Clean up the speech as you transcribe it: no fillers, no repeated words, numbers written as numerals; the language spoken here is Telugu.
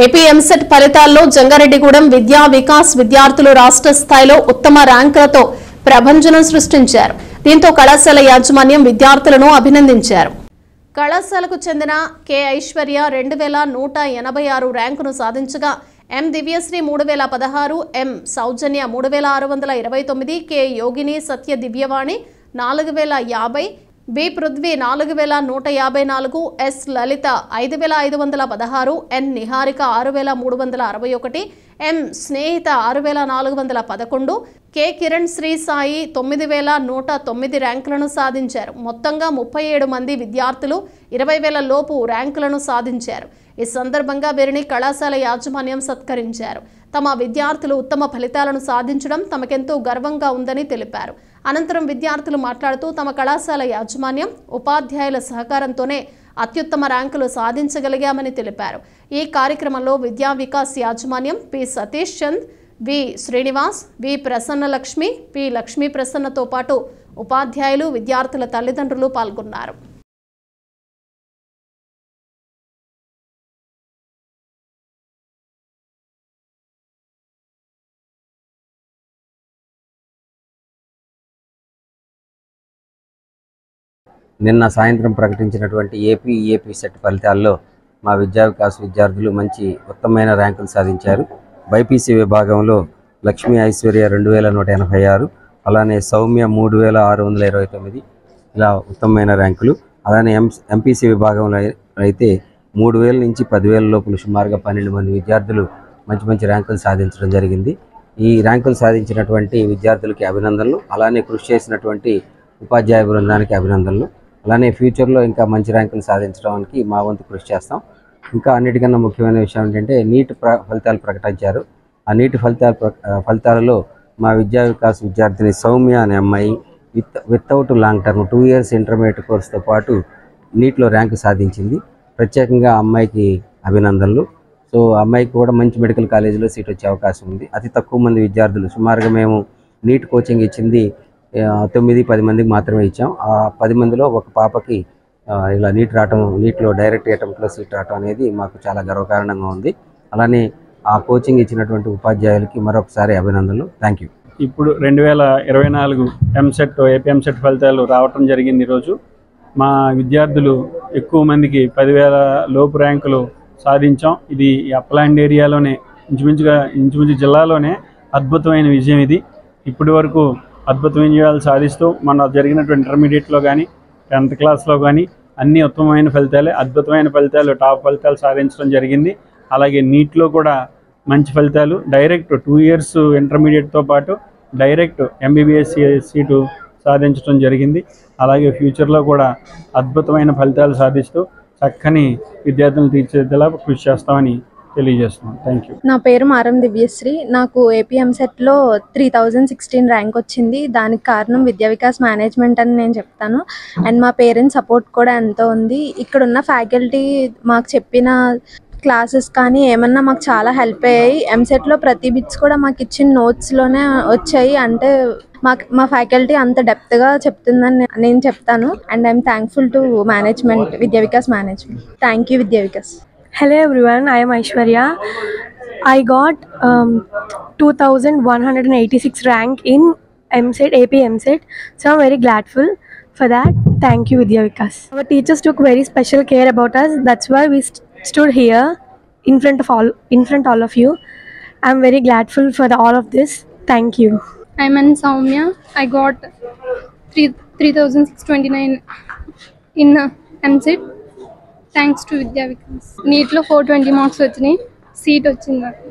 ఏపీ ఎంసెట్ ఫలితాల్లో జంగారెడ్డిగూడెం విద్యా వికాస్ విద్యార్థులు రాష్ట్ర స్థాయిలో ఉత్తమ ర్యాంకులతో ప్రభంజనం సృష్టించారు. దీంతో కళాశాల యాజమాన్యం విద్యార్థులను అభినందించారు. కళాశాలకు చెందిన కె ఐశ్వర్య 2186 ర్యాంకును సాధించగా ఎం దివ్యశ్రీ 3016, ఎం సౌజన్య 3629, కె యోగిని సత్య దివ్యవాణి 4050, బి పృథ్వీ 4154, ఎస్ లలిత 5516, ఎన్ నిహారిక 6361, ఎం స్నేహిత 6411, కె కిరణ్ శ్రీ సాయి 9109 ర్యాంకులను సాధించారు. మొత్తంగా 37 మంది విద్యార్థులు 20,000 లోపు ర్యాంకులను సాధించారు. ఈ సందర్భంగా వీరిని కళాశాల యాజమాన్యం సత్కరించారు. తమ విద్యార్థులు ఉత్తమ ఫలితాలను సాధించడం తమకెంతో గర్వంగా ఉందని తెలిపారు. అనంతరం విద్యార్థులు మాట్లాడుతూ తమ కళాశాల యాజమాన్యం, ఉపాధ్యాయుల సహకారంతోనే అత్యుత్తమ ర్యాంకులు సాధించగలిగామని తెలిపారు. ఈ కార్యక్రమంలో విద్యా వికాస్ యాజమాన్యం పి సతీష్ చంద్, వి శ్రీనివాస్, వి ప్రసన్నలక్ష్మి, పి లక్ష్మీ ప్రసన్నతో పాటు ఉపాధ్యాయులు, విద్యార్థుల తల్లిదండ్రులు పాల్గొన్నారు. నిన్న సాయంత్రం ప్రకటించినటువంటి ఏపీ సెట్ ఫలితాల్లో మా విద్యా వికాస్ విద్యార్థులు మంచి ఉత్తమమైన ర్యాంకులు సాధించారు. బైపీసీ విభాగంలో లక్ష్మీ ఐశ్వర్య 2186, అలానే సౌమ్య 3629 ఇలా ఉత్తమమైన ర్యాంకులు. అలానే ఎంపీసీ విభాగంలో అయితే 3000 నుంచి 10,000 లోపల సుమారుగా 12 మంది విద్యార్థులు మంచి ర్యాంకులు సాధించడం జరిగింది. ఈ ర్యాంకులు సాధించినటువంటి విద్యార్థులకి అభినందనలు, అలానే కృషి చేసినటువంటి ఉపాధ్యాయ బృందానికి అభినందనలు. అలానే ఫ్యూచర్లో ఇంకా మంచి ర్యాంకులు సాధించడానికి మా వంతు కృషి చేస్తాం. ఇంకా అన్నిటికన్నా ముఖ్యమైన విషయం ఏంటంటే నీట్ ఫలితాలు ప్రకటించారు. ఆ నీట్ ఫలితాలలో మా విద్యా వికాస్ విద్యార్థిని సౌమ్య అనే అమ్మాయి without long term 2 years intermediate కోర్సుతో పాటు నీట్లో ర్యాంకు సాధించింది. ప్రత్యేకంగా అమ్మాయికి అభినందనలు. సో అమ్మాయికి కూడా మంచి మెడికల్ కాలేజీలో సీట్ వచ్చే అవకాశం ఉంది. అతి తక్కువ మంది విద్యార్థులు, సుమారుగా మేము నీట్ కోచింగ్ ఇచ్చింది 9-10 మందికి మాత్రమే ఇచ్చాం. ఆ 10 మందిలో ఒక పాపకి ఇలా నీట్లో డైరెక్ట్ అటెంప్ట్లో సీట్ రావటం అనేది మాకు చాలా గర్వకారణంగా ఉంది. అలానే ఆ కోచింగ్ ఇచ్చినటువంటి ఉపాధ్యాయులకి మరొకసారి అభినందనలు. Thank you. ఇప్పుడు 2024 ఏపీ ఎంసెట్ ఫలితాలు రావటం జరిగింది. ఈరోజు మా విద్యార్థులు ఎక్కువ మందికి 10,000 లోపు ర్యాంకులు సాధించాం. ఇది అప్లాండ్ ఏరియాలోనే ఇంచుమించు జిల్లాలోనే అద్భుతమైన విజయం ఇది. ఇప్పటి వరకు అద్భుతమైన విజయాలు సాధిస్తూ మన జరిగినటువంటి ఇంటర్మీడియట్లో కానీ 10th క్లాస్లో కానీ అన్ని ఉత్తమమైన ఫలితాలే, అద్భుతమైన ఫలితాలు, టాప్ ఫలితాలు సాధించడం జరిగింది. అలాగే నీట్లో కూడా మంచి ఫలితాలు, డైరెక్ట్ 2 years ఇంటర్మీడియట్తో పాటు డైరెక్ట్ MBBS సీటు సాధించడం జరిగింది. అలాగే ఫ్యూచర్లో కూడా అద్భుతమైన ఫలితాలు సాధిస్తూ చక్కని విద్యార్థులను తీర్చిదిద్దేలా కృషి చేస్తామని తెలియజేస్తున్నాను. Thank you. నా పేరు మారం దివ్యశ్రీ. నాకు ఏపీ ఎంసెట్లో 3016 ర్యాంక్ వచ్చింది. దానికి కారణం విద్యా వికాస్ మేనేజ్మెంట్ అని నేను చెప్తాను. అండ్ మా పేరెంట్స్ సపోర్ట్ కూడా ఎంతో ఉంది. ఇక్కడున్న ఫ్యాకల్టీ మాకు చెప్పిన క్లాసెస్ కానీ ఏమన్నా మాకు చాలా హెల్ప్ అయ్యాయి. ఎంసెట్లో ప్రతి బిట్స్ కూడా మాకు ఇచ్చిన నోట్స్లోనే వచ్చాయి. అంటే మా ఫ్యాకల్టీ అంత డెప్త్గా చెప్తుందని నేను చెప్తాను. And I'm thankful to management, విద్యా వికాస్ మేనేజ్మెంట్. థ్యాంక్ యూ విద్యా Vikas. Hello everyone, I am Aishwarya. I got 2186 rank in AP MSET, so I'm very grateful for that. Thank you Vidya Vikas. Our teachers took very special care about us. That's why we stood here in front all of you. I'm very grateful for all of this. Thank you. I'm an Soumya. I got 3629 in MSET. Thanks to విద్యా వికాస్. నీట్లో 420 మార్క్స్ వచ్చినాయి, సీట్ వచ్చింది నాకు.